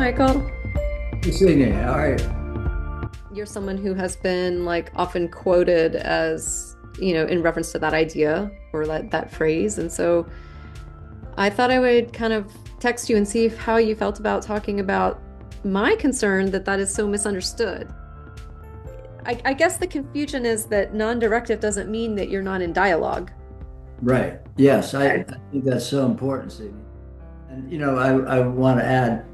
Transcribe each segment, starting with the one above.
Michael. Singing, all right. You're someone who has been like often quoted as, in reference to that idea or that phrase. And so I thought I would kind of text you and see how you felt about talking about my concern that that is so misunderstood. I guess the confusion is that non-directive doesn't mean that you're not in dialogue. Right. Yes, I Okay. think that's so important, Stevie. And I want to add,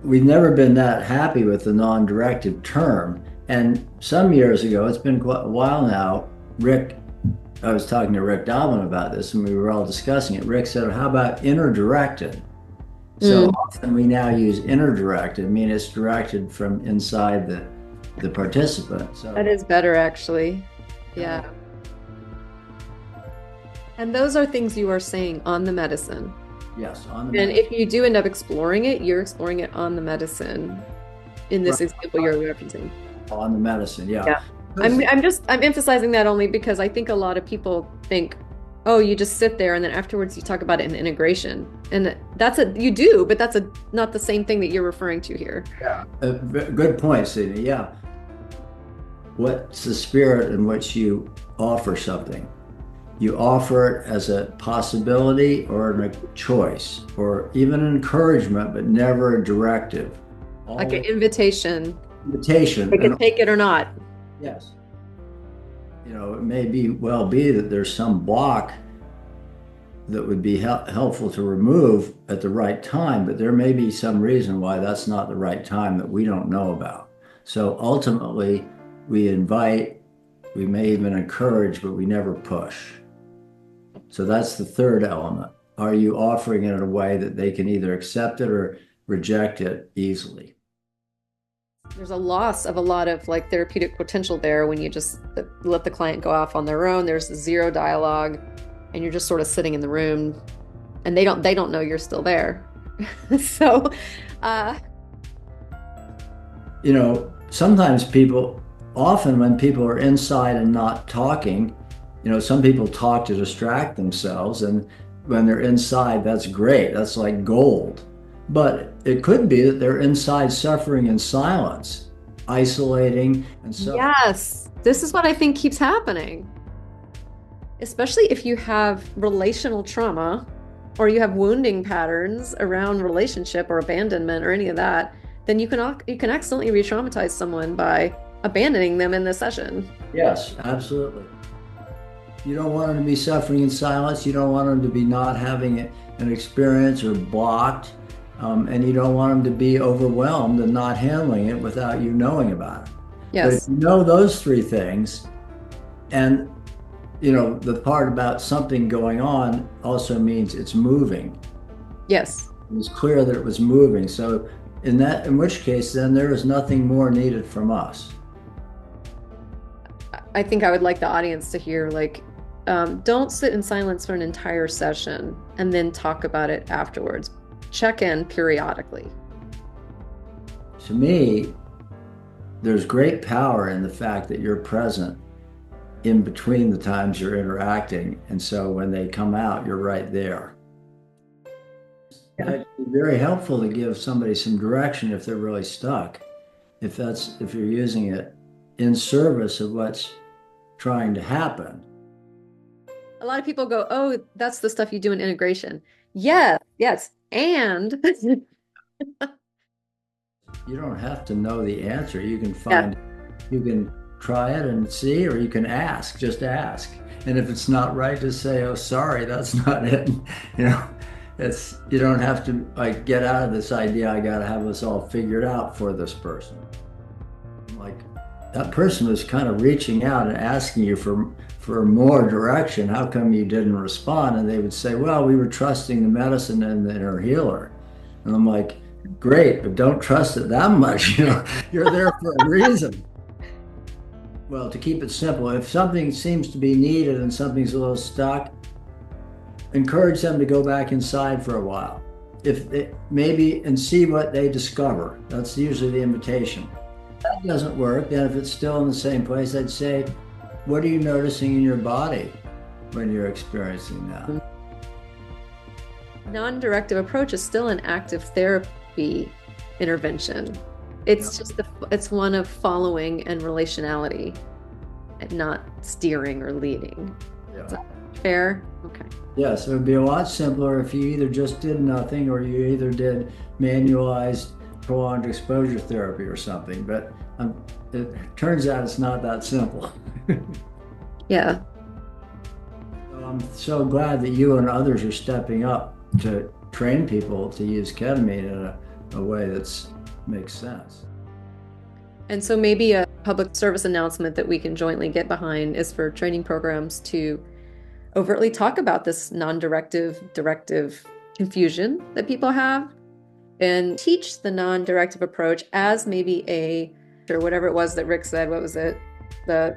we've never been that happy with the non-directive term. And some years ago, it's been quite a while now, I was talking to Rick Doblin about this and we were all discussing it. Rick said, how about inner-directed? So Mm, often we now use inner-directed, I mean it's directed from inside the participant. that So is better, actually. uh, Yeah. And those are things you are saying on the medicine. yes, on the And medicine. if you do end up exploring it, you're exploring it on the medicine in this example you're referencing. On the medicine, yeah. Yeah. I'm emphasizing that only because I think a lot of people think, oh, you just sit there and then afterwards you talk about it in integration. And you do, but that's not the same thing that you're referring to here. Yeah. Good point, Sydney. Yeah. What's the spirit in which you offer something? You offer it as a possibility or a choice or even an encouragement, but never a directive. Like an Always invitation. invitation. They And can take it or not. yes, it may well be that there's some block that would be helpful to remove at the right time, but there may be some reason why that's not the right time that we don't know about. So ultimately, we invite, we may even encourage, but we never push. So that's the third element. Are you offering it in a way that they can either accept it or reject it easily? There's a loss of a lot of like therapeutic potential there when you just let the client go off on their own. There's zero dialogue and you're just sort of sitting in the room and they don't know you're still there. So, uh, Sometimes often when people are inside and not talking, some people talk to distract themselves, and when they're inside, that's great. That's like gold. But it could be that they're inside suffering in silence, isolating and suffering. yes, this is what I think keeps happening, especially if you have relational trauma or you have wounding patterns around relationship or abandonment or any of that, then you can accidentally re-traumatize someone by abandoning them in the session. Yes, absolutely. You don't want them to be suffering in silence. You don't want them to be not having an experience or blocked. And you don't want them to be overwhelmed and not handling it without you knowing about it. But if Yes. you know those three things, and the part about something going on also means it's moving. Yes. It was clear that it was moving. So in which case, then there is nothing more needed from us. I think I would like the audience to hear like, don't sit in silence for an entire session and then talk about it afterwards. Check in periodically. To me, there's great power in the fact that you're present in between the times you're interacting. And so when they come out, you're right there. Yeah. It'd be very helpful to give somebody some direction if they're really stuck. If you're using it in service of what's trying to happen. A lot of people go, oh, that's the stuff you do in integration. Yes, yes. And You don't have to know the answer. yeah, You can try it and see, or you can just ask. And if it's not right, just say, oh, sorry, that's not it. You know, you don't have to like get out of this idea, I got to have this all figured out for this person. Like that person was kind of reaching out and asking you for more direction. How come you didn't respond? And they would say, well, we were trusting the medicine and the inner healer. And I'm like, great, but don't trust it that much. You're there for a reason. Well, to keep it simple, if something seems to be needed and something's a little stuck, encourage them to go back inside for a while. Maybe and see what they discover. That's usually the invitation. If that doesn't work, then if it's still in the same place, I'd say, what are you noticing in your body when you're experiencing that? non-directive approach is still an active therapy intervention. Yeah. It's just it's one of following and relationality, and not steering or leading. Is Yeah. that fair? Okay. Yes, it would be a lot simpler if you either just did nothing or you either did manualized prolonged exposure therapy or something. But it turns out it's not that simple. Yeah. So I'm so glad that you and others are stepping up to train people to use ketamine in a way that makes sense. And so maybe a public service announcement that we can jointly get behind is for training programs to overtly talk about this non-directive, directive confusion that people have and teach the non-directive approach as maybe or whatever it was that Rick said, what was it? The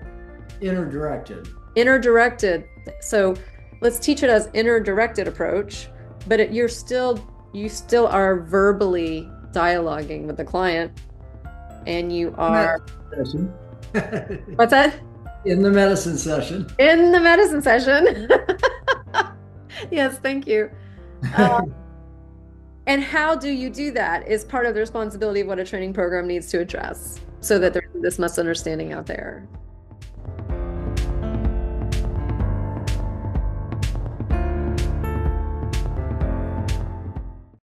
Inner-directed. inner-directed. So let's teach it as inner-directed approach, but you still are verbally dialoguing with the client, and you are Session. what's that? In the medicine session. In the medicine session. Yes, thank you. And how do you do that is part of the responsibility of what a training program needs to address so that there's this misunderstanding out there.